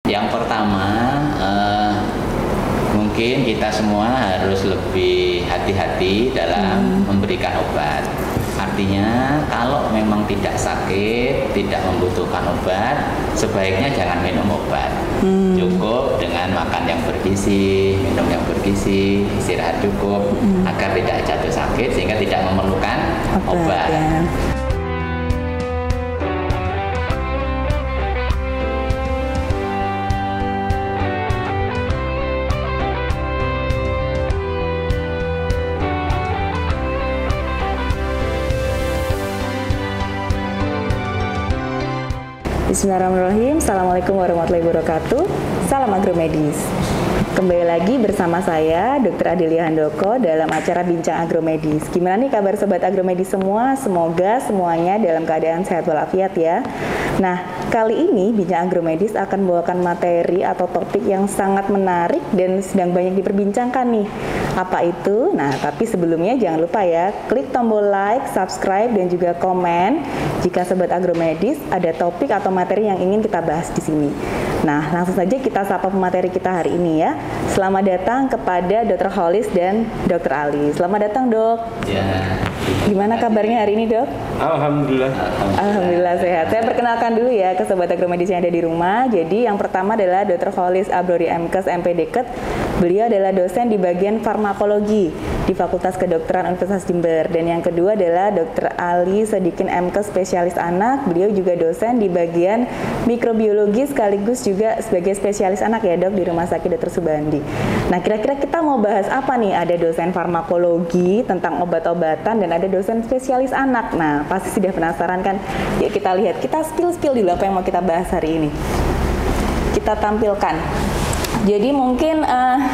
Yang pertama, mungkin kita semua harus lebih hati-hati dalam memberikan obat. Artinya kalau memang tidak sakit, tidak membutuhkan obat, sebaiknya jangan minum obat. Cukup dengan makan yang bergizi, minum yang bergizi, istirahat cukup agar tidak jatuh sakit sehingga tidak memerlukan obat. Ya. Bismillahirrahmanirrahim. Assalamualaikum warahmatullahi wabarakatuh. Salam agromedis. Kembali lagi bersama saya Dr. Adelia Handoko dalam acara Bincang Agromedis. Gimana nih kabar sobat agromedis semua? Semoga semuanya dalam keadaan sehat walafiat ya. Nah, kali ini Bincang Agromedis akan membawakan materi atau topik yang sangat menarik dan sedang banyak diperbincangkan nih. Apa itu? Nah, tapi sebelumnya jangan lupa ya, klik tombol like, subscribe, dan juga komen jika sobat agromedis ada topik atau materi yang ingin kita bahas di sini. Nah, langsung saja kita sapa pemateri kita hari ini ya. Selamat datang kepada Dr. Holis dan Dr. Ali. Selamat datang, Dok. Ya. Gimana kabarnya hari ini, Dok? Alhamdulillah. Alhamdulillah sehat. Saya perkenalkan dulu ya ke sobat agromedis yang ada di rumah. Jadi yang pertama adalah Dr. Holis Abrori MKes MPDket. Beliau adalah dosen di bagian farmakologi di Fakultas Kedokteran Universitas Jember. Dan yang kedua adalah Dr. Ali Sadikin MKes spesialis anak. Beliau juga dosen di bagian mikrobiologi sekaligus juga sebagai spesialis anak ya, Dok, di Rumah Sakit Dr. Subandi. Nah, kira-kira kita mau bahas apa nih? Ada dosen farmakologi tentang obat-obatan dan ada dosen spesialis anak. Nah, pasti sudah penasaran kan? Yuk kita lihat, kita spill dulu apa yang mau kita bahas hari ini. Kita tampilkan. Jadi mungkin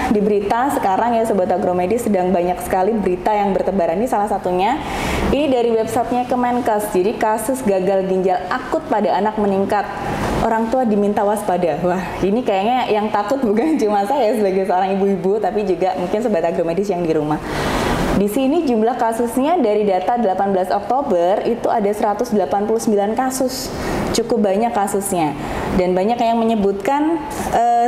di berita sekarang ya sobat agromedis sedang banyak sekali berita yang bertebaran. Ini salah satunya ini dari websitenya Kemenkes. Jadi kasus gagal ginjal akut pada anak meningkat. Orang tua diminta waspada. Wah, ini kayaknya yang takut bukan cuma saya sebagai seorang ibu-ibu, tapi juga mungkin sobat agromedis yang di rumah. Di sini jumlah kasusnya dari data 18 Oktober itu ada 189 kasus. Cukup banyak kasusnya. Dan banyak yang menyebutkan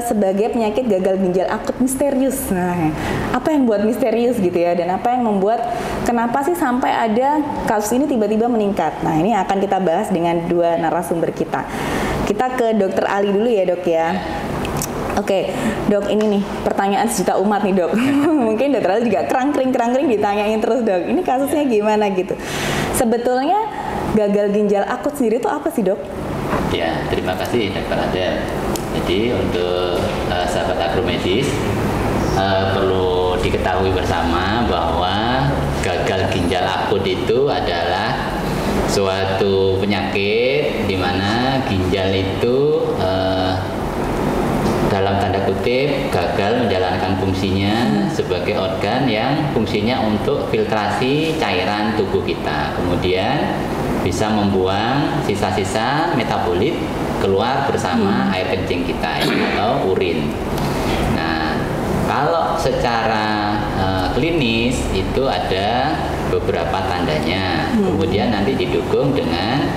sebagai penyakit gagal ginjal akut misterius. Nah, apa yang buat misterius gitu ya? Dan apa yang membuat kenapa sih sampai ada kasus ini tiba-tiba meningkat? Nah, ini akan kita bahas dengan dua narasumber kita. Kita ke Dr. Ali dulu ya, Dok ya. Oke, Dok, ini nih pertanyaan sejuta umat nih, Dok. Mungkin Dr. Ali juga kerang-kering ditanyain terus, Dok. Ini kasusnya gimana gitu? Sebetulnya gagal ginjal akut sendiri itu apa sih, Dok? Ya, terima kasih Dr. Adel. Jadi untuk sahabat agromedis perlu diketahui bersama bahwa gagal ginjal akut itu adalah suatu penyakit di mana ginjal itu dalam tanda kutip gagal menjalankan fungsinya sebagai organ yang fungsinya untuk filtrasi cairan tubuh kita. Kemudian bisa membuang sisa-sisa metabolit keluar bersama air kencing kita atau urin. Nah, kalau secara klinis itu ada beberapa tandanya. Kemudian nanti didukung dengan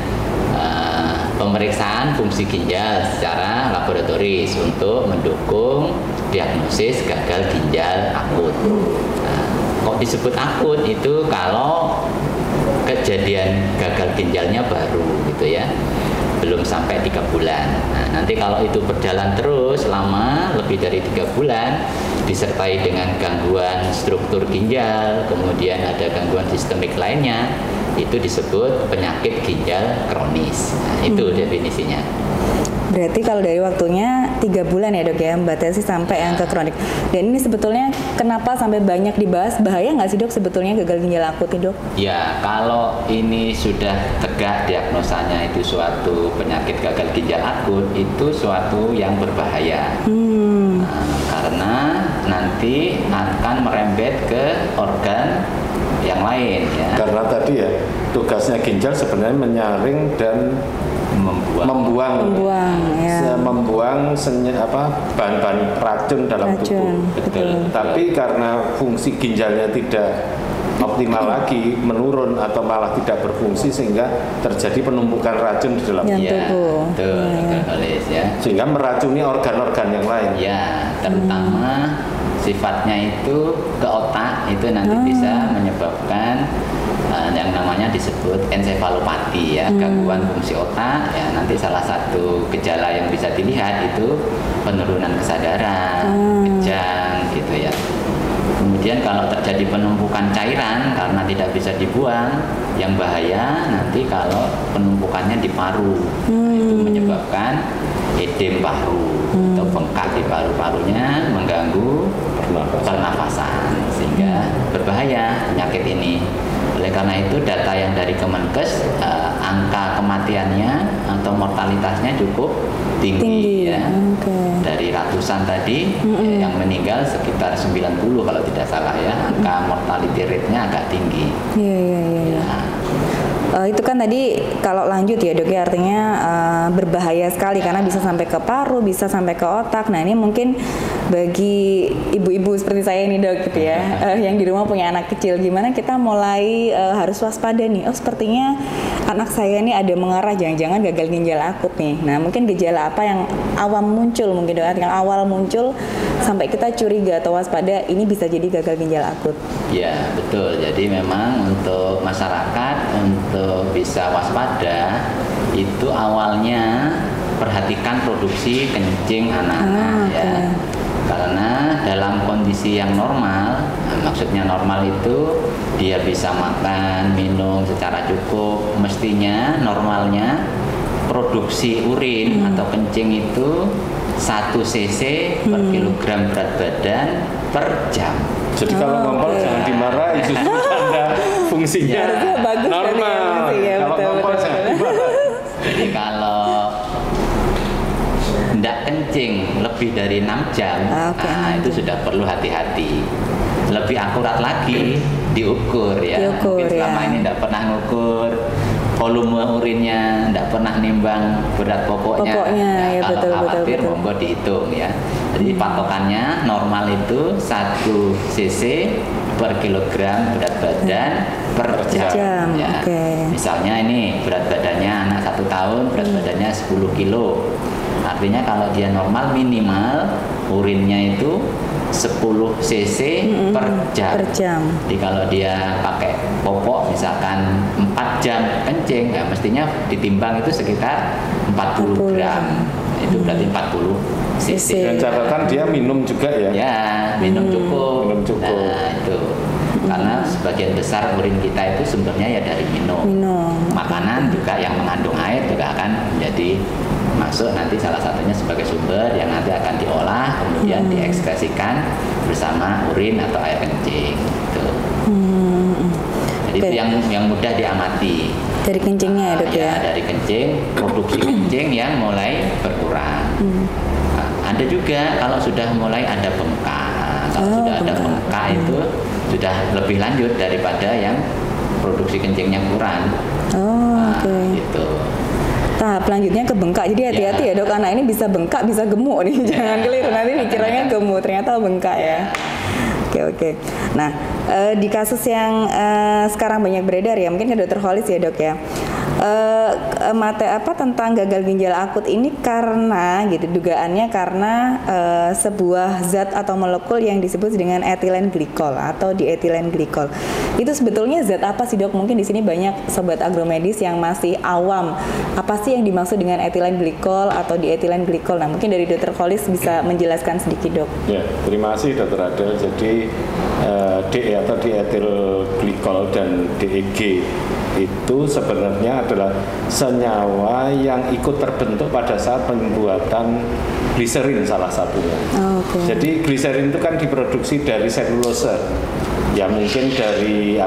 pemeriksaan fungsi ginjal secara laboratoris untuk mendukung diagnosis gagal ginjal akut. Nah, kok disebut akut itu kalau kejadian gagal ginjalnya baru gitu ya, belum sampai 3 bulan. Nah, nanti kalau itu berjalan terus lama lebih dari 3 bulan disertai dengan gangguan struktur ginjal, kemudian ada gangguan sistemik lainnya, itu disebut penyakit ginjal kronis. Nah, itu definisinya. Berarti kalau dari waktunya 3 bulan ya, Dok ya, batasi sampai yang ke kronik. Dan ini sebetulnya kenapa sampai banyak dibahas, bahaya nggak sih, Dok, sebetulnya gagal ginjal akut nih, Dok? Ya, kalau ini sudah tegak diagnosanya itu suatu penyakit gagal ginjal akut, itu suatu yang berbahaya. Nah, karena nanti akan merembet ke organ yang lain ya. Karena tadi ya tugasnya ginjal sebenarnya menyaring dan membuang ya. Bahan-bahan racun dalam tubuh. Betul. Tapi karena fungsi ginjalnya tidak optimal lagi, menurun atau malah tidak berfungsi sehingga terjadi penumpukan racun di dalam tubuh. Ya. Sehingga meracuni organ-organ yang lain. Ya, terutama sifatnya itu ke otak itu nanti bisa menyebabkan yang namanya disebut ensefalopati ya, gangguan fungsi otak ya. Nanti salah satu gejala yang bisa dilihat itu penurunan kesadaran, kejang gitu ya. Kemudian kalau terjadi penumpukan cairan karena tidak bisa dibuang, yang bahaya nanti kalau penumpukannya di paru, itu menyebabkan edem paru atau bengkak di paru-parunya, mengganggu pernafasan sehingga berbahaya penyakit ini. Oleh karena itu data yang dari Kemenkes, angka kematiannya atau mortalitasnya cukup tinggi. Ya. Dari ratusan tadi yang meninggal sekitar 90 kalau tidak salah ya, angka mortality rate-nya agak tinggi. Iya. Itu kan tadi kalau lanjut ya dok ya, artinya berbahaya sekali karena bisa sampai ke paru, bisa sampai ke otak. Nah ini mungkin bagi ibu-ibu seperti saya ini dok gitu ya, yang di rumah punya anak kecil, gimana kita mulai harus waspada nih? Oh sepertinya anak saya ini ada mengarah jangan-jangan gagal ginjal akut nih. Nah mungkin gejala apa yang awam muncul mungkin dok, yang awal muncul sampai kita curiga atau waspada ini bisa jadi gagal ginjal akut. Ya betul, jadi memang untuk masyarakat untuk bisa waspada itu awalnya perhatikan produksi kencing anak-anak ya. Karena dalam kondisi yang normal, maksudnya normal itu dia bisa makan, minum secara cukup, mestinya normalnya produksi urin atau kencing itu 1 cc per kilogram berat badan per jam. Jadi kalau ngompol jangan dimarahi, justru tanda fungsinya normal. Kalau ngompol jangan dimarahi. Jadi kalau tidak kencing lebih dari 6 jam, itu sudah perlu hati-hati. Lebih akurat lagi diukur ya. Mungkin selama ini tidak pernah ngukur volume urinnya, tidak pernah nimbang berat pokoknya ya, kalau khawatir monggo dihitung ya. Jadi patokannya normal itu 1 cc per kilogram berat badan per jam ya. Misalnya ini berat badannya anak 1 tahun, berat badannya 10 kilo. Artinya kalau dia normal minimal urinnya itu 10 cc per jam. Jadi kalau dia pakai popok misalkan 4 jam kencing, ya mestinya ditimbang itu sekitar 40 gram. Itu berarti 40 cc. Dan catatan dia minum juga ya? Ya, minum cukup. Nah, itu. Karena sebagian besar urin kita itu sumbernya ya dari minum. Makanan juga yang mengandung air juga akan menjadi masuk nanti salah satunya sebagai sumber yang nanti akan diolah kemudian diekskresikan bersama urin atau air kencing gitu. Jadi itu yang mudah diamati dari kencingnya ya dok ya? Dari kencing, produksi kencing yang mulai berkurang. Ada juga kalau sudah mulai ada bengkak, ada bengkak itu sudah lebih lanjut daripada yang produksi kencingnya kurang. Gitu. Tahap selanjutnya ke bengkak. Jadi hati-hati ya dok, anak ini bisa bengkak, bisa gemuk nih. Jangan keliru, nanti dikiranya gemuk, ternyata bengkak ya. Oke. Nah, di kasus yang sekarang banyak beredar ya, mungkin ke Dr. Holis ya dok ya. Tentang gagal ginjal akut ini karena gitu, dugaannya karena sebuah zat atau molekul yang disebut dengan etilen glikol atau dietilen glikol. Itu sebetulnya zat apa sih dok? Mungkin di sini banyak sobat agromedis yang masih awam. Apa sih yang dimaksud dengan etilen glikol atau dietilen glikol? Nah, mungkin dari Dr. Holis bisa menjelaskan sedikit dok. Ya, terima kasih Dr. Adel. Jadi DE atau dietil glikol dan DEG itu sebenarnya adalah senyawa yang ikut terbentuk pada saat pembuatan gliserin salah satunya. Jadi gliserin itu kan diproduksi dari selulose, ya mungkin dari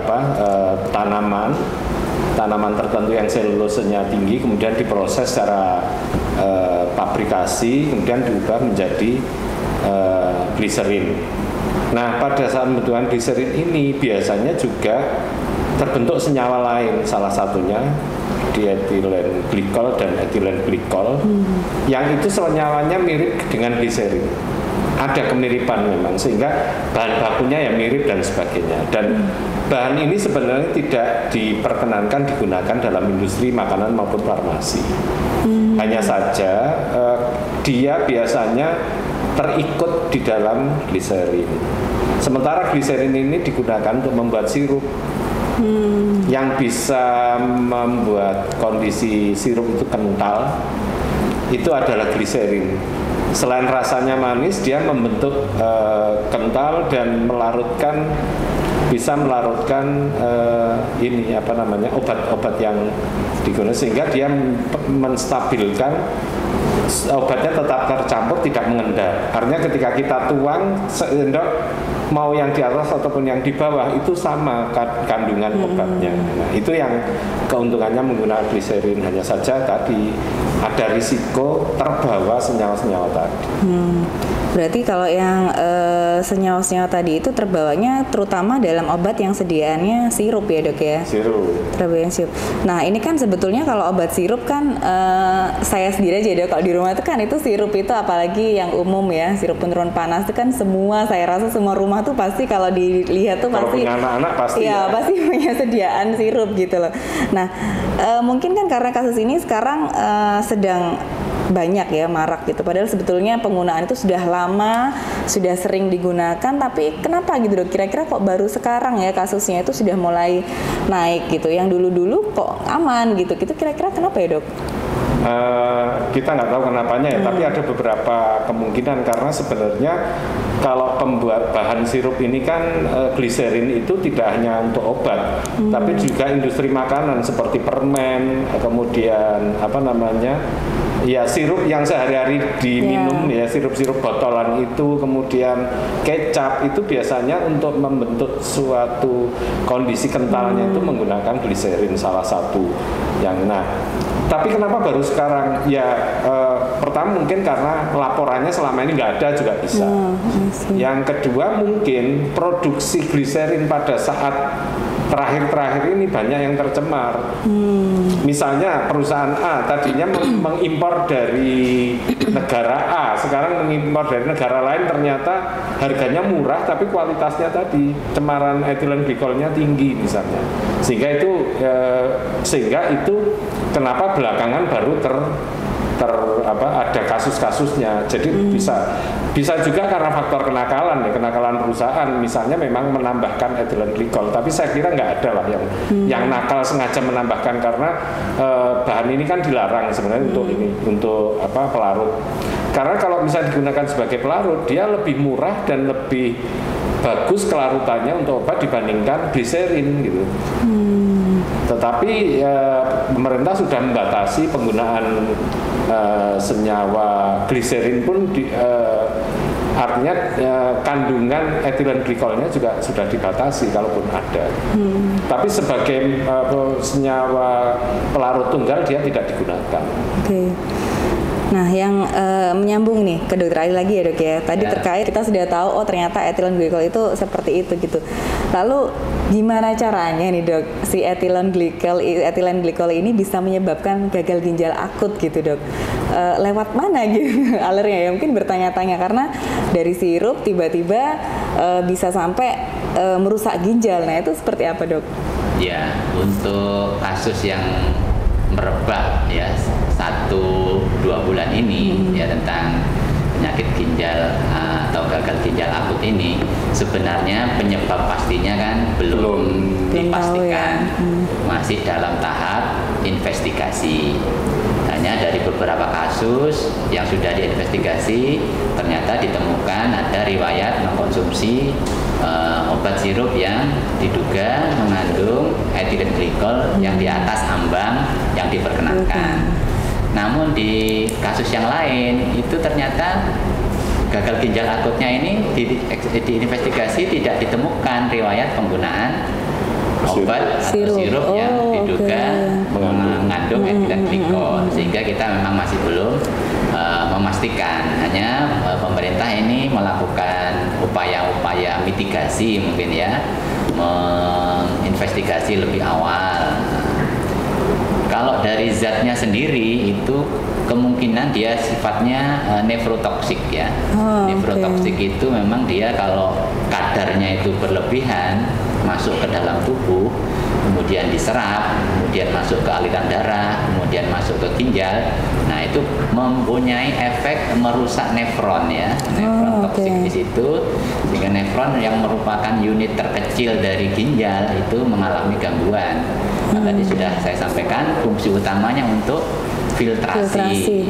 tanaman tertentu yang selulosenya tinggi, kemudian diproses secara pabrikasi, kemudian diubah menjadi gliserin. Nah, pada saat pembentukan gliserin ini biasanya juga terbentuk senyawa lain, salah satunya dietilen glikol dan etilen glikol, yang itu senyawanya mirip dengan gliserin. ada kemiripan memang, sehingga bahan bakunya ya mirip dan sebagainya. Dan bahan ini sebenarnya tidak diperkenankan digunakan dalam industri makanan maupun farmasi. Hanya saja dia biasanya terikut di dalam gliserin. Sementara gliserin ini digunakan untuk membuat sirup. Yang bisa membuat kondisi sirup itu kental itu adalah gliserin. Selain rasanya manis, dia membentuk kental dan bisa melarutkan ini apa namanya, obat-obat yang digunakan, sehingga dia menstabilkan obatnya tetap tercampur, tidak mengendap. Artinya ketika kita tuang sendok, mau yang di atas ataupun yang di bawah itu sama kandungan obatnya. Nah, itu yang keuntungannya menggunakan gliserin. Hanya saja tadi ada risiko terbawa senyawa-senyawa tadi. Berarti kalau yang senyawa-senyawa tadi itu terbawanya terutama dalam obat yang sediaannya sirup ya dok ya? Sirup. Terbawanya sirup. Nah ini kan sebetulnya kalau obat sirup kan saya sendiri aja dok, kalau di rumah itu kan itu sirup itu apalagi yang umum ya, sirup penurun panas itu kan saya rasa semua rumah tuh pasti kalau dilihat tuh kalau pasti punya anak-anak pasti ya pasti punya sediaan sirup gitu loh. Nah mungkin kan karena kasus ini sekarang sedang banyak ya, marak gitu. Padahal sebetulnya penggunaan itu sudah lama, sudah sering digunakan, tapi kenapa gitu dok? Kira-kira kok baru sekarang ya kasusnya itu sudah mulai naik gitu. Yang dulu-dulu kok aman gitu. Gitu kira-kira kenapa ya dok? Kita nggak tahu kenapanya ya, tapi ada beberapa kemungkinan karena sebenarnya kalau pembuat bahan sirup ini kan gliserin itu tidak hanya untuk obat, tapi juga industri makanan seperti permen, kemudian apa namanya, ya sirup yang sehari-hari diminum ya, sirup-sirup botolan itu, kemudian kecap itu biasanya untuk membentuk suatu kondisi kentalnya itu menggunakan gliserin salah satu yang tapi kenapa baru sekarang? Ya pertama mungkin karena laporannya selama ini nggak ada juga bisa. Yang kedua mungkin produksi gliserin pada saat terakhir-terakhir ini banyak yang tercemar. Misalnya perusahaan A tadinya mengimpor dari negara A, sekarang mengimpor dari negara lain, ternyata harganya murah tapi kualitasnya tadi cemaran etilen glikolnya tinggi misalnya. Sehingga itu kenapa belakangan baru ada kasus-kasusnya. Jadi bisa juga karena faktor kenakalan perusahaan, misalnya memang menambahkan etilen glikol, tapi saya kira nggak ada lah yang nakal sengaja menambahkan, karena bahan ini kan dilarang sebenarnya untuk pelarut. Karena kalau bisa digunakan sebagai pelarut, dia lebih murah dan lebih bagus kelarutannya untuk obat dibandingkan gliserin gitu. Tetapi pemerintah sudah membatasi penggunaan senyawa gliserin pun artinya kandungan etilen glikolnya juga sudah dibatasi kalaupun ada. Tapi sebagai senyawa pelarut tunggal dia tidak digunakan. Nah, yang menyambung nih ke dokter Ali lagi ya dok ya. Tadi terkait kita sudah tahu ternyata etilen glikol itu seperti itu gitu. Lalu gimana caranya nih dok si etilen glikol ini bisa menyebabkan gagal ginjal akut gitu dok? Lewat mana gitu alurnya ya? Mungkin bertanya-tanya karena dari sirup tiba-tiba bisa sampai merusak ginjal. Nah itu seperti apa dok? Ya, untuk kasus yang merebak ya 1-2 bulan ini ya tentang penyakit ginjal atau gagal ginjal akut ini, sebenarnya penyebab pastinya kan belum dipastikan, masih dalam tahap investigasi. Hanya dari beberapa kasus yang sudah diinvestigasi ternyata ditemukan ada riwayat mengkonsumsi obat sirup yang diduga mengandung etilen glikol yang di atas ambang yang diperkenankan. Namun di kasus yang lain itu ternyata gagal ginjal akutnya ini diinvestigasi tidak ditemukan riwayat penggunaan obat atau sirup yang diduga mengandung etilen glikol, sehingga kita memang masih belum memastikan. Hanya pemerintah ini melakukan upaya-upaya mitigasi mungkin ya, menginvestigasi lebih awal. Kalau dari zatnya sendiri itu kemungkinan dia sifatnya nefrotoksik ya. Nefrotoksik itu memang dia kalau kadarnya itu berlebihan masuk ke dalam tubuh, kemudian diserap, kemudian masuk ke aliran darah, kemudian masuk ke ginjal. Nah, itu mempunyai efek merusak nefron ya. Nefron toksik di situ, sehingga nefron yang merupakan unit terkecil dari ginjal itu mengalami gangguan. Nah, tadi sudah saya sampaikan fungsi utamanya untuk filtrasi,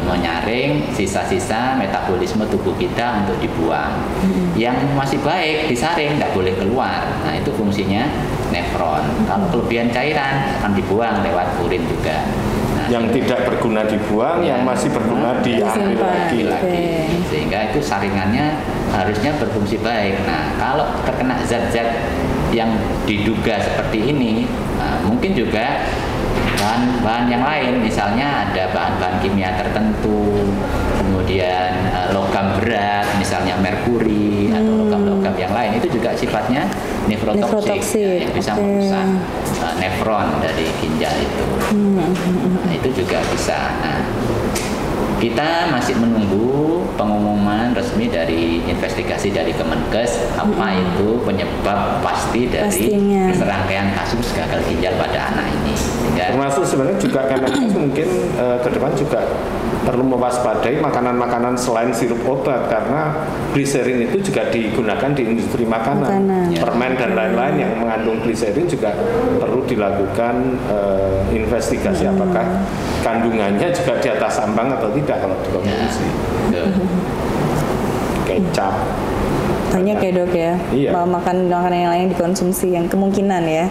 menyaring sisa-sisa metabolisme tubuh kita untuk dibuang. Yang masih baik disaring, nggak boleh keluar. Nah, itu fungsinya nefron. Kalau kelebihan cairan akan dibuang lewat urin juga. Nah, yang tidak berguna dibuang, yang masih berguna diambil lagi. Sehingga itu saringannya harusnya berfungsi baik. Nah, kalau terkena zat-zat yang diduga seperti ini, mungkin juga bahan-bahan yang lain, misalnya ada bahan-bahan kimia tertentu, kemudian logam berat, misalnya merkuri atau logam-logam yang lain, itu juga sifatnya nefrotoksik. Yang bisa merusak nefron dari ginjal itu. Nah, itu juga bisa. Nah, kita masih menunggu pengumuman resmi dari investigasi dari Kemenkes apa itu penyebab pasti dari serangkaian kasus gagal ginjal pada anak ini. Termasuk sebenarnya juga Kemenkes mungkin ke depan juga perlu mewaspadai makanan-makanan selain sirup obat, karena gliserin itu juga digunakan di industri makanan. Permen dan lain-lain yang mengandung gliserin juga perlu dilakukan investigasi apakah kandungannya juga di atas ambang atau tidak kalau dikonsumsi. Kecap banyak ya dok ya, makan makanan yang lain dikonsumsi yang kemungkinan ya.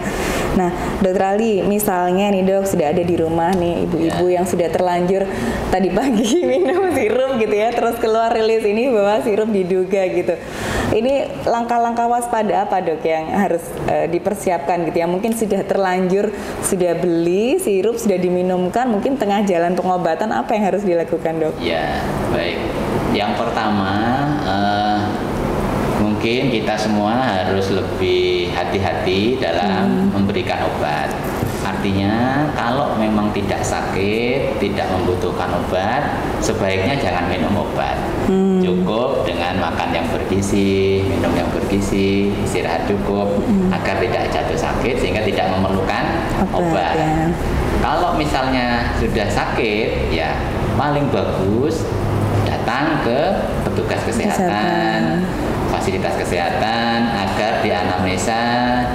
Nah, Dokter Ali, misalnya nih dok sudah ada di rumah nih ibu-ibu yang sudah terlanjur tadi pagi minum sirup gitu ya, terus keluar rilis ini bahwa sirup diduga gitu. Ini langkah-langkah waspada apa dok yang harus dipersiapkan gitu ya? Mungkin sudah terlanjur, sudah beli sirup, sudah diminumkan, mungkin tengah jalan pengobatan, apa yang harus dilakukan dok? Ya, baik. Yang pertama, mungkin kita semua harus lebih hati-hati dalam memberikan obat. Artinya kalau memang tidak sakit, tidak membutuhkan obat, sebaiknya jangan minum obat. Cukup dengan makan yang bergizi, minum yang bergizi, istirahat cukup agar tidak jatuh sakit sehingga tidak memerlukan obat. Kalau misalnya sudah sakit, ya paling bagus datang ke petugas kesehatan, fasilitas kesehatan agar dianamnesa,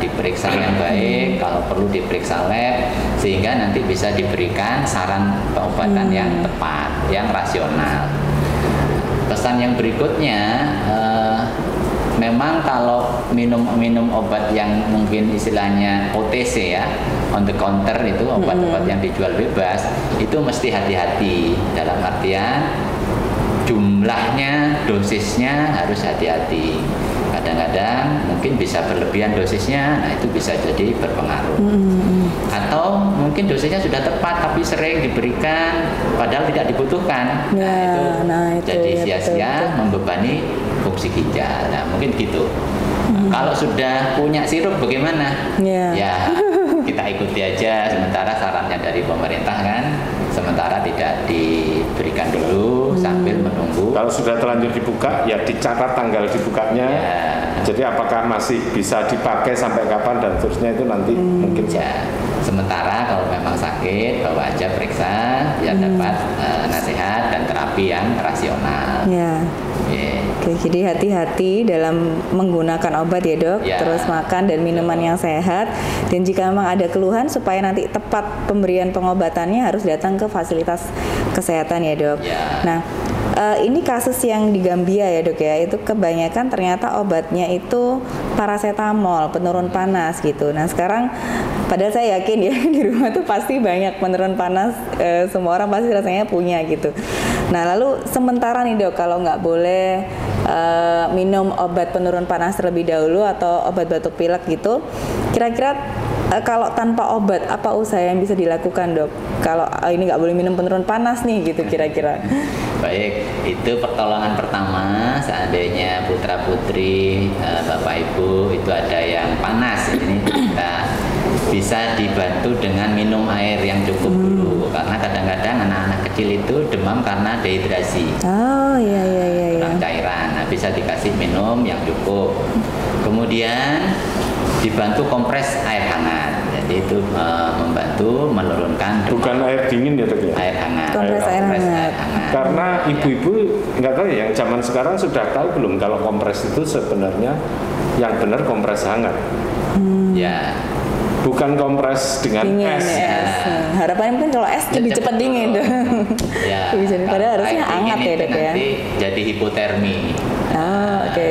diperiksa yang baik, kalau perlu diperiksa lab sehingga nanti bisa diberikan saran pengobatan yang tepat, yang rasional. Pesan yang berikutnya, memang kalau minum obat yang mungkin istilahnya OTC ya, on the counter itu obat-obat yang dijual bebas, itu mesti hati-hati dalam artian jumlahnya, dosisnya harus hati-hati. Kadang-kadang mungkin bisa berlebihan dosisnya, nah itu bisa jadi berpengaruh. Atau mungkin dosisnya sudah tepat tapi sering diberikan padahal tidak dibutuhkan. Nah, itu jadi sia-sia membebani fungsi ginjal. Nah, mungkin gitu. Kalau sudah punya sirup bagaimana? Ya kita ikuti aja sementara sarannya dari pemerintah kan. Sementara tidak diberikan dulu sambil menunggu. Kalau sudah terlanjur dibuka, ya dicatat tanggal dibukanya. Jadi apakah masih bisa dipakai sampai kapan dan seterusnya itu nanti mungkin Sementara kalau memang sakit, bawa aja periksa biar dapat nasihat dan terapi yang rasional. Oke, jadi hati-hati dalam menggunakan obat ya dok, terus makan dan minuman yang sehat. Dan jika memang ada keluhan supaya nanti tepat pemberian pengobatannya harus datang ke fasilitas kesehatan ya dok. Nah, ini kasus yang di Gambia ya dok ya, itu kebanyakan ternyata obatnya itu paracetamol, penurun panas gitu. Nah sekarang padahal saya yakin ya di rumah tuh pasti banyak penurun panas, semua orang pasti rasanya punya gitu. Nah lalu sementara nih dok, kalau nggak boleh minum obat penurun panas terlebih dahulu atau obat batuk pilek gitu, kira-kira kalau tanpa obat apa usaha yang bisa dilakukan dok? Kalau ini nggak boleh minum penurun panas nih gitu kira-kira. Baik, itu pertolongan pertama seandainya putra putri Bapak Ibu itu ada yang panas, ini kita bisa dibantu dengan minum air yang cukup dulu, karena kadang-kadang anak-anak kecil itu demam karena dehidrasi. Oh iya. Kurang cairan. Nah, bisa dikasih minum yang cukup. Kemudian dibantu kompres air hangat. Jadi itu membantu menurunkan demam. Bukan air dingin ya dok ya? Air hangat. Kompres air hangat. Karena ibu-ibu nggak tahu ya, yang zaman sekarang sudah tahu belum kalau kompres itu sebenarnya yang benar kompres hangat. Ya. Bukan kompres dengan Dingin es. ya, es. Harapannya mungkin kalau es lebih cepat dingin tuh. Ya. Bisa, padahal Kalau harusnya air hangat dingin ya itu dok ya. nanti jadi hipotermi. Oh, oke.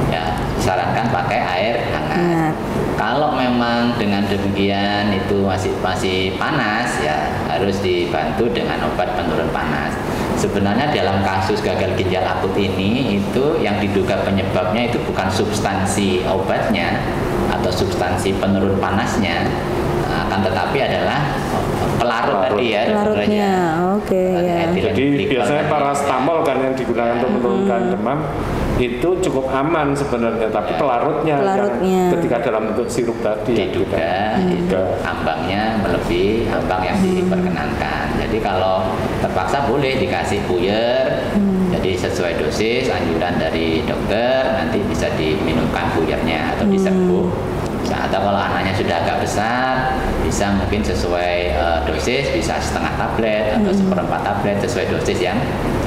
Ya, sarankan pakai air hangat. Hangat. Kalau memang dengan demikian itu masih panas, ya harus dibantu dengan obat penurun panas. Sebenarnya dalam kasus gagal ginjal akut ini itu yang diduga penyebabnya itu bukan substansi obatnya atau substansi penurun panasnya, akan tetapi adalah pelarut tadi ya. Pelarutnya, oke ya. Jadi biasanya parastamol kan yang digunakan untuk menurunkan demam itu cukup aman sebenarnya, tapi pelarutnya yang ketika dalam bentuk sirup tadi diduga itu ambangnya melebihi ambang yang diperkenankan. Jadi kalau terpaksa boleh dikasih puyer, jadi sesuai dosis anjuran dari dokter, nanti bisa diminumkan puyernya atau diserbuk. Nah, atau kalau anaknya sudah agak besar, bisa mungkin sesuai dosis, bisa setengah tablet atau seperempat tablet sesuai dosis yang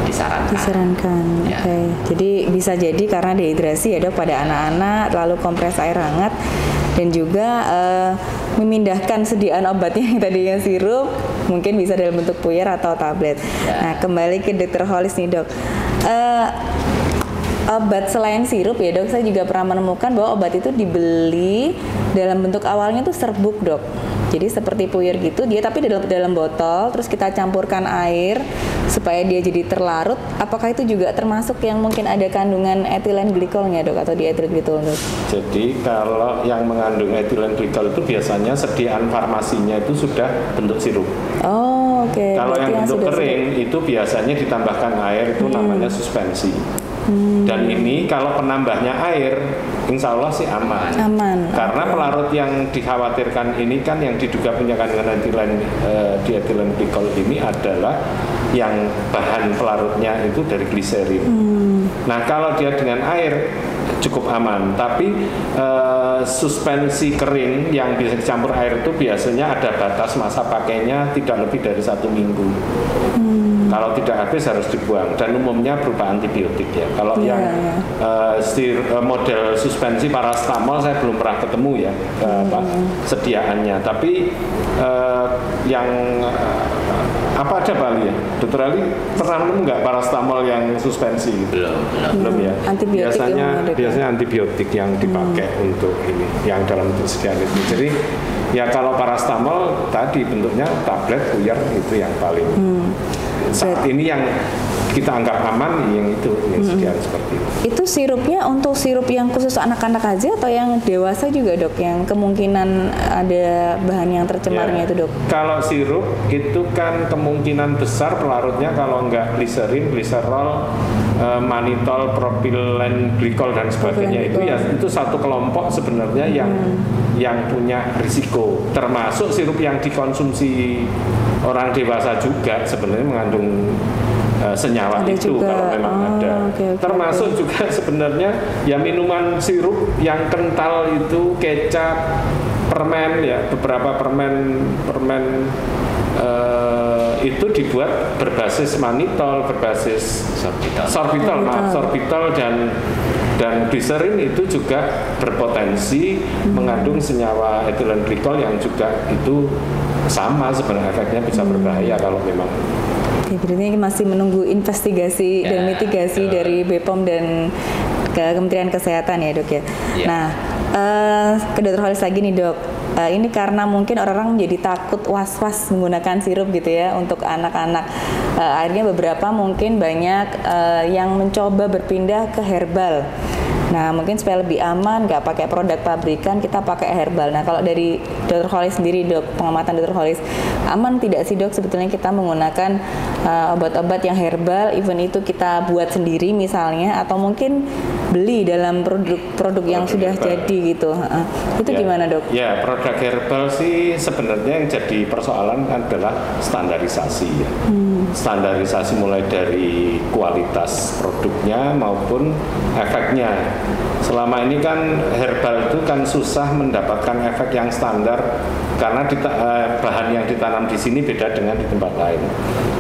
disarankan. Ya. Oke. Jadi bisa jadi karena dehidrasi ya dok pada anak-anak, lalu kompres air hangat dan juga memindahkan sediaan obatnya yang tadinya sirup mungkin bisa dalam bentuk puyer atau tablet. Ya. Nah kembali ke Dr. Hollis nih dok. Obat selain sirup ya dok, saya juga pernah menemukan bahwa obat itu dibeli dalam bentuk awalnya tuh serbuk dok. Jadi seperti puyer gitu, dia tapi dalam botol, terus kita campurkan air supaya dia jadi terlarut. Apakah itu juga termasuk yang mungkin ada kandungan etilen glikolnya dok atau diethylene glikol dok? Jadi kalau yang mengandung etilen glikol itu biasanya sediaan farmasinya itu sudah bentuk sirup. Oh oke. Kalau yang bentuk kering itu biasanya ditambahkan air, itu namanya suspensi. Dan ini kalau penambahnya air, insya Allah sih aman. Karena pelarut yang dikhawatirkan ini kan yang diduga punya kandungan diethylene glikol ini adalah yang bahan pelarutnya itu dari gliserin. Nah kalau dia dengan air cukup aman, tapi suspensi kering yang bisa dicampur air itu biasanya ada batas masa pakainya tidak lebih dari 1 minggu. Kalau tidak habis harus dibuang dan umumnya berupa antibiotik ya. Kalau yang model suspensi parastamol saya belum pernah ketemu ya sediaannya. Tapi yang apa ada Bali ya? Dokter Ali pernah nemu nggak parastamol yang suspensi? Belum ya. Antibiotik biasanya antibiotik yang dipakai untuk ini, yang dalam bentuk sediaan itu. Jadi ya kalau parastamol tadi bentuknya tablet, puyer itu yang paling saat ini yang kita anggap aman yang itu yang sediaan seperti itu. Itu sirupnya untuk sirup yang khusus anak-anak aja atau yang dewasa juga dok? Yang kemungkinan ada bahan yang tercemarnya itu dok? Kalau sirup itu kan kemungkinan besar pelarutnya kalau enggak gliserin, gliserol, manitol, propilen glikol dan sebagainya itu ya itu satu kelompok sebenarnya yang punya risiko. Termasuk sirup yang dikonsumsi orang dewasa juga sebenarnya mengandung senyawa ada itu juga. Kalau memang ada. Termasuk juga sebenarnya ya minuman sirup yang kental itu kecap, permen ya beberapa permen itu dibuat berbasis manitol, berbasis sorbitol dan gliserin itu juga berpotensi mengandung senyawa etilen glikol yang juga itu sama sebenarnya efeknya bisa berbahaya kalau memang. Oke, berarti masih menunggu investigasi dan mitigasi dari BPOM dan Kementerian Kesehatan ya dok ya. Nah ke Dr. Hollis lagi nih dok. Ini karena mungkin orang-orang menjadi takut was-was menggunakan sirup gitu ya untuk anak-anak. Akhirnya beberapa mungkin banyak yang mencoba berpindah ke herbal. Nah mungkin supaya lebih aman nggak pakai produk pabrikan, kita pakai herbal. Nah kalau dari Dr. Hollis sendiri dok, pengamatan Dr. Hollis, aman tidak sih dok sebetulnya kita menggunakan obat-obat yang herbal, even itu kita buat sendiri misalnya, atau mungkin beli dalam produk yang sudah herbal. jadi gitu. Itu gimana dok? Ya, produk herbal sih sebenarnya yang jadi persoalan adalah standarisasi ya. Standarisasi mulai dari kualitas produknya maupun efeknya. Selama ini kan herbal itu kan susah mendapatkan efek yang standar karena bahan yang ditanam di sini beda dengan di tempat lain.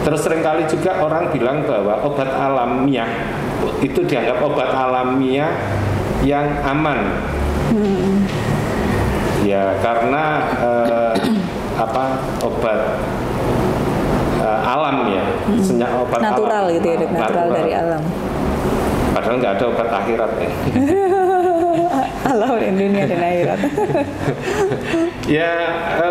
Terus seringkali juga orang bilang bahwa obat alamiah itu dianggap obat alamiah yang aman. Ya karena obat alam ya, obat natural alam, gitu ya, dok, natural dari alam. Padahal nggak ada obat akhirat ya. Alam dunia dan akhirat. Ya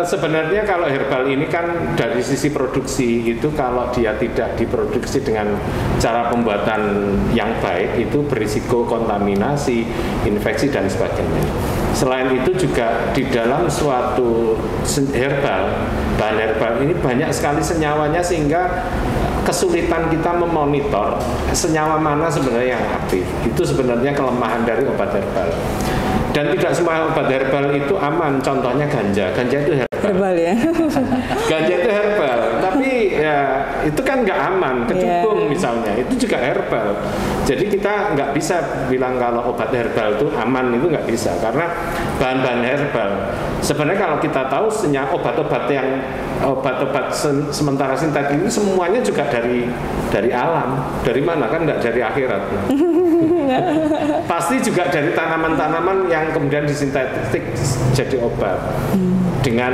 sebenarnya kalau herbal ini kan dari sisi produksi itu kalau dia tidak diproduksi dengan cara pembuatan yang baik itu berisiko kontaminasi, infeksi dan sebagainya. Selain itu juga di dalam suatu bahan herbal ini banyak sekali senyawanya sehingga kesulitan kita memonitor senyawa mana sebenarnya yang aktif. Itu sebenarnya kelemahan dari obat herbal. Dan tidak semua obat herbal itu aman. Contohnya ganja. Ganja itu herbal ya. Ganja itu herbal, tapi ya itu kan nggak aman. Kecubung misalnya, itu juga herbal. Jadi kita nggak bisa bilang kalau obat herbal itu aman, itu nggak bisa karena bahan-bahan herbal. Sebenarnya kalau kita tahu obat-obat sementara sintetik ini semuanya juga dari alam. Dari mana kan nggak dari akhirat. Pasti juga dari tanaman-tanaman yang kemudian disintetik jadi obat dengan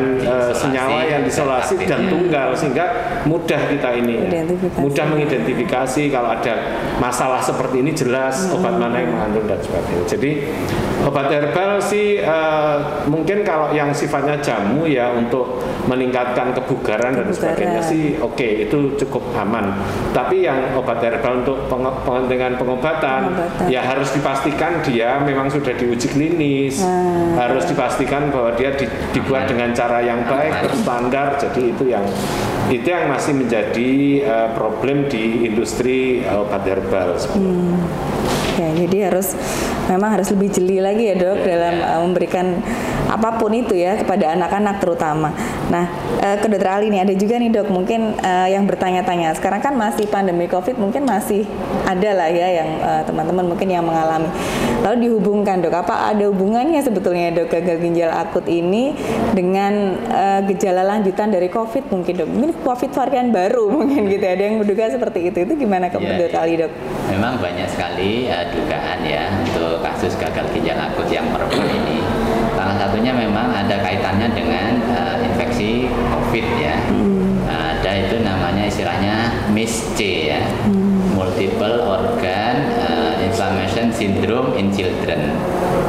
senyawa yang diisolasi dan tunggal sehingga mudah kita mudah mengidentifikasi kalau ada masalah seperti ini jelas obat mana yang mengandung dan sebagainya. Jadi obat herbal sih mungkin kalau yang sifatnya jamu ya untuk meningkatkan kebugaran dan sebagainya sih oke, itu cukup aman. Tapi yang obat herbal untuk kepentingan pengobatan ya harus dipastikan dia memang sudah diuji klinis, harus dipastikan bahwa dia dibuat dengan cara yang baik, berstandar. Jadi itu yang masih menjadi problem di industri obat herbal. Ya, jadi memang harus lebih jeli lagi ya dok dalam memberikan apapun itu ya kepada anak-anak terutama. Nah, ke Dokter Ali nih ada juga nih dok mungkin yang bertanya-tanya. Sekarang kan masih pandemi COVID, mungkin masih ada lah ya yang teman-teman mungkin yang mengalami. Lalu dihubungkan dok, apa ada hubungannya sebetulnya dok gagal ginjal akut ini dengan gejala lanjutan dari COVID mungkin dok? Mungkin COVID varian baru mungkin gitu. Ada yang menduga seperti itu. Itu gimana ke Dokter Ali dok? Memang banyak sekali dugaan ya untuk kasus gagal ginjal akut yang perempuan ini. Salah satunya memang ada kaitannya dengan infeksi COVID ya. Ada itu namanya istilahnya MIS-C ya, Multiple Organ Inflammation Syndrome in Children.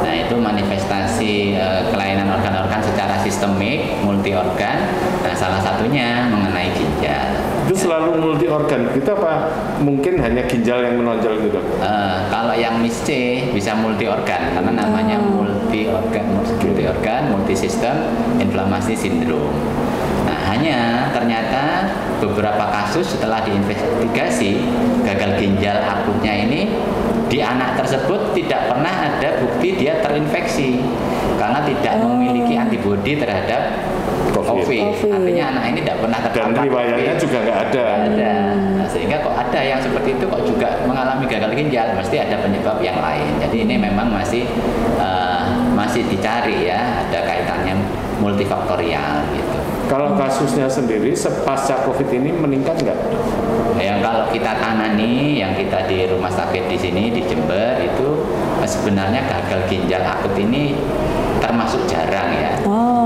Nah itu manifestasi kelainan organ-organ secara sistemik, multi organ. Nah salah satunya mengenai ginjal. Itu selalu multi organ. Kita apa mungkin hanya ginjal yang menonjol gitu? Kalau yang MIS-C bisa multi organ karena namanya multi organ, multi system inflammasi sindrom. Nah hanya ternyata beberapa kasus setelah diinvestigasi gagal ginjal akutnya ini di anak tersebut tidak pernah ada bukti dia terinfeksi karena tidak memiliki antibodi terhadap COVID. Artinya anak ini tidak pernah terpapar dan riwayatnya juga nggak ada. Nah, sehingga kok ada yang seperti itu kok juga mengalami gagal ginjal, mesti ada penyebab yang lain. Jadi ini memang masih dicari ya, ada kaitannya multifaktorial gitu. Kalau kasusnya sendiri pasca COVID ini meningkat nggak? Yang kalau kita tangani, yang kita di rumah sakit di sini di Jember itu sebenarnya gagal ginjal akut ini termasuk jarang ya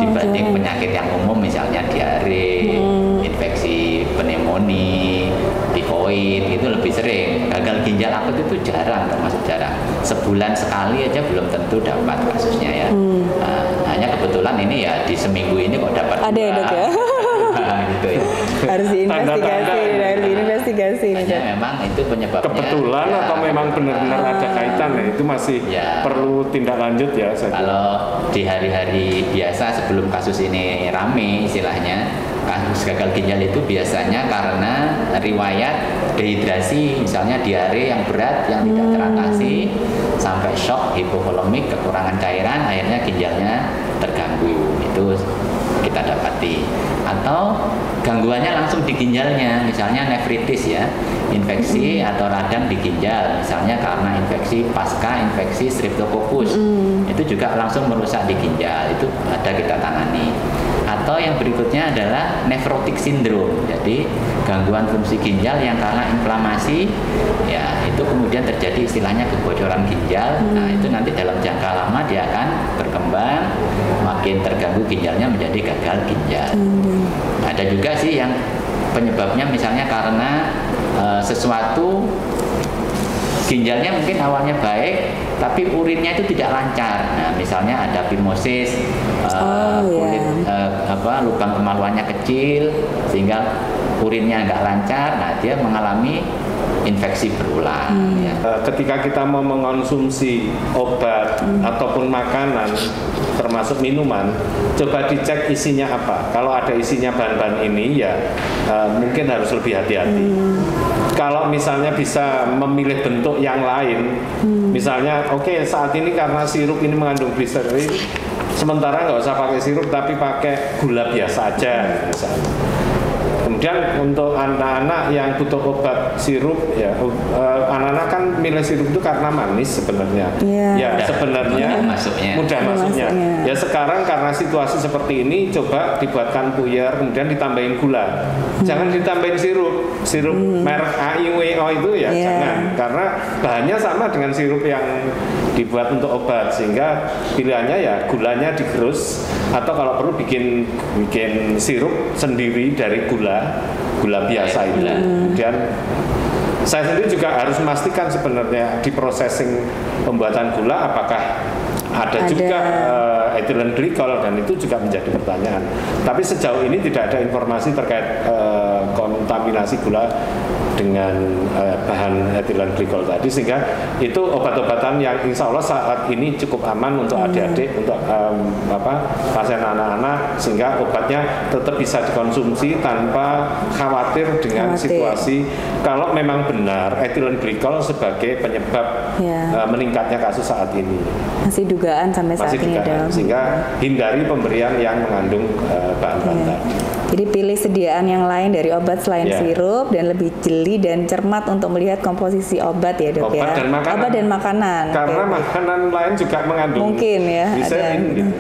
dibanding penyakit yang umum misalnya diare, infeksi pneumonia, tifoid itu lebih sering. Gagal ginjal akut itu jarang, termasuk jarang. Sebulan sekali aja belum tentu dapat kasusnya ya. Hanya kebetulan ini ya di seminggu ini kok dapat. Ada ya dok ya. Gitu ya. Harus diinvestigasi. Hanya memang itu penyebabnya. Kebetulan ya, atau memang benar-benar ada kaitan ya, itu masih perlu tindak lanjut ya. Kalau di hari-hari biasa sebelum kasus ini rame istilahnya, kasus gagal ginjal itu biasanya karena riwayat dehidrasi, misalnya diare yang berat yang tidak teratasi sampai shock, hipovolemik, kekurangan cairan, akhirnya ginjalnya terganggu. Itu kita dapati. Atau gangguannya langsung di ginjalnya, misalnya nefritis ya, infeksi atau radang di ginjal, misalnya karena infeksi pasca infeksi Streptococcus, itu juga langsung merusak di ginjal, itu ada kita tangani. Atau yang berikutnya adalah nephrotic syndrome, jadi gangguan fungsi ginjal yang karena inflamasi, ya itu kemudian terjadi istilahnya kebocoran ginjal. Nah itu nanti dalam jangka lama dia akan berkembang, makin terganggu ginjalnya menjadi gagal ginjal. Ada juga sih yang penyebabnya misalnya karena sesuatu ginjalnya mungkin awalnya baik, tapi urinnya itu tidak lancar. Nah, misalnya ada phimosis, kulit lubang kemaluannya kecil, sehingga urinnya nggak lancar. Nah, dia mengalami infeksi berulang. Ya. Ketika kita mau mengonsumsi obat ataupun makanan, termasuk minuman, coba dicek isinya apa. Kalau ada isinya bahan-bahan ini, ya mungkin harus lebih hati-hati. Kalau misalnya bisa memilih bentuk yang lain, misalnya saat ini karena sirup ini mengandung gliserin, sementara nggak usah pakai sirup tapi pakai gula biasa aja misalnya. Kemudian untuk anak-anak yang butuh obat sirup, ya anak-anak kan milih sirup itu karena manis sebenarnya. Ya sebenarnya mudah masuknya. Ya sekarang karena situasi seperti ini, coba dibuatkan puyer, kemudian ditambahin gula. Jangan ditambahin sirup merek AIWO itu ya jangan, karena bahannya sama dengan sirup yang dibuat untuk obat, sehingga pilihannya ya gulanya digerus atau kalau perlu bikin sirup sendiri dari gula biasa itu. Kemudian saya sendiri juga harus memastikan sebenarnya di processing pembuatan gula apakah ada juga ethylene glycol, dan itu juga menjadi pertanyaan. Tapi sejauh ini tidak ada informasi terkait kontaminasi gula dengan bahan ethylene glycol tadi, sehingga itu obat-obatan yang insya Allah saat ini cukup aman untuk adik-adik, untuk pasien anak-anak, sehingga obatnya tetap bisa dikonsumsi tanpa khawatir dengan situasi kalau memang benar ethylene glycol sebagai penyebab meningkatnya kasus saat ini. Masih dugaan sampai saat ini, sehingga hindari pemberian yang mengandung bahan-bahan tadi. Jadi pilih sediaan yang lain dari obat selain sirup, dan lebih jeli dan cermat untuk melihat komposisi obat ya Dok. Obat dan makanan. Karena makanan lain juga mengandung mungkin ya gliserin gitu.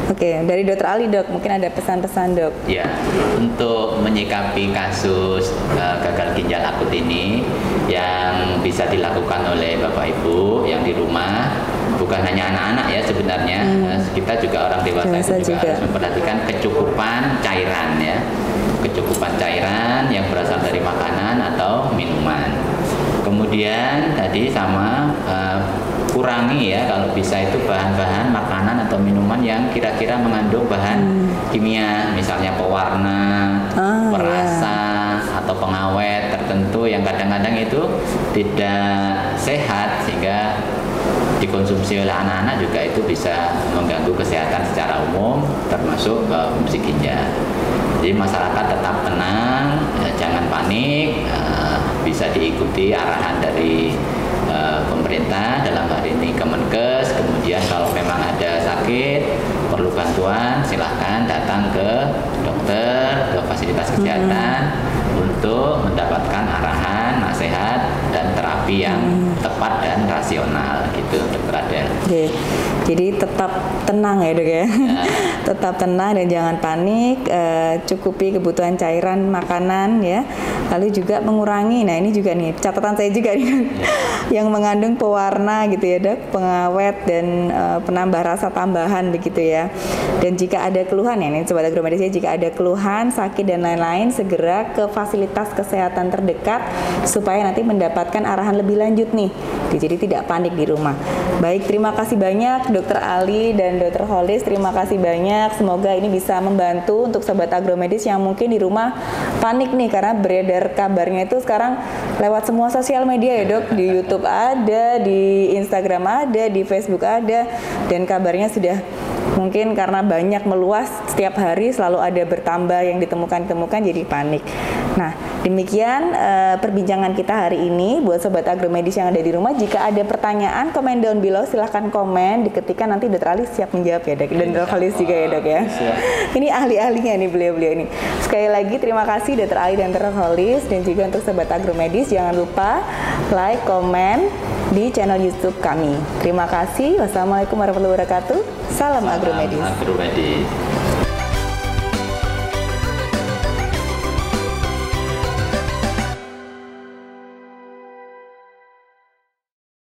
Oke, dari Dokter Ali Dok, mungkin ada pesan-pesan Dok? Ya, untuk menyikapi kasus gagal ginjal akut ini yang bisa dilakukan oleh Bapak Ibu yang di rumah, bukan hanya anak-anak ya sebenarnya, kita juga orang dewasa juga harus memperhatikan kecukupan cairan ya, kecukupan cairan yang berasal dari makanan atau minuman. Kemudian tadi sama kurangi ya kalau bisa itu bahan-bahan makanan atau minuman yang kira-kira mengandung bahan kimia, misalnya pewarna, perasa atau pengawet tertentu yang kadang-kadang itu tidak sehat sehingga dikonsumsi oleh anak-anak juga itu bisa mengganggu kesehatan secara umum termasuk fungsi ginjal. Jadi masyarakat tetap tenang, jangan panik, bisa diikuti arahan dari pemerintah, dalam hal ini Kemenkes. Kemudian kalau memang ada sakit perlu bantuan, silahkan datang ke dokter, ke fasilitas kesehatan untuk mendapatkan arahan, nasihat dan terapi yang tepat dan rasional gitu, Dokter Adel. Oke. Jadi tetap tenang ya Dok ya. Tetap tenang dan jangan panik, cukupi kebutuhan cairan makanan ya. Lalu juga mengurangi, nah ini juga nih catatan saya juga nih, yang mengandung pewarna gitu ya Dok, pengawet dan penambah rasa tambahan begitu ya. Dan jika ada keluhan ya, ini Sobat Agromedis ya, jika ada keluhan, sakit dan lain-lain, segera ke fasilitas kesehatan terdekat supaya nanti mendapatkan arahan lebih lanjut nih. Jadi tidak panik di rumah. Baik, terima kasih banyak Dokter Ali dan Dokter Holis, terima kasih banyak. Semoga ini bisa membantu untuk Sobat Agromedis yang mungkin di rumah panik nih karena beredar kabarnya itu sekarang lewat semua sosial media ya Dok. Di YouTube ada, di Instagram ada, di Facebook ada, dan kabarnya sudah mungkin karena banyak meluas setiap hari selalu ada bertambah yang ditemukan jadi panik. Nah, Demikian perbincangan kita hari ini. Buat Sobat Agromedis yang ada di rumah, jika ada pertanyaan, komen down below, silahkan komen, diketikkan, nanti Dr. Ali siap menjawab ya Dok, dan Dr. Khalis juga ya Dok ya. Ini ahli-ahlinya nih beliau-beliau ini. Sekali lagi terima kasih Dr. Ali dan Dr. Khalis, dan juga untuk Sobat Agromedis jangan lupa like, komen di channel YouTube kami. Terima kasih. Wassalamualaikum warahmatullahi wabarakatuh. Salam Agromedis. Agromedis.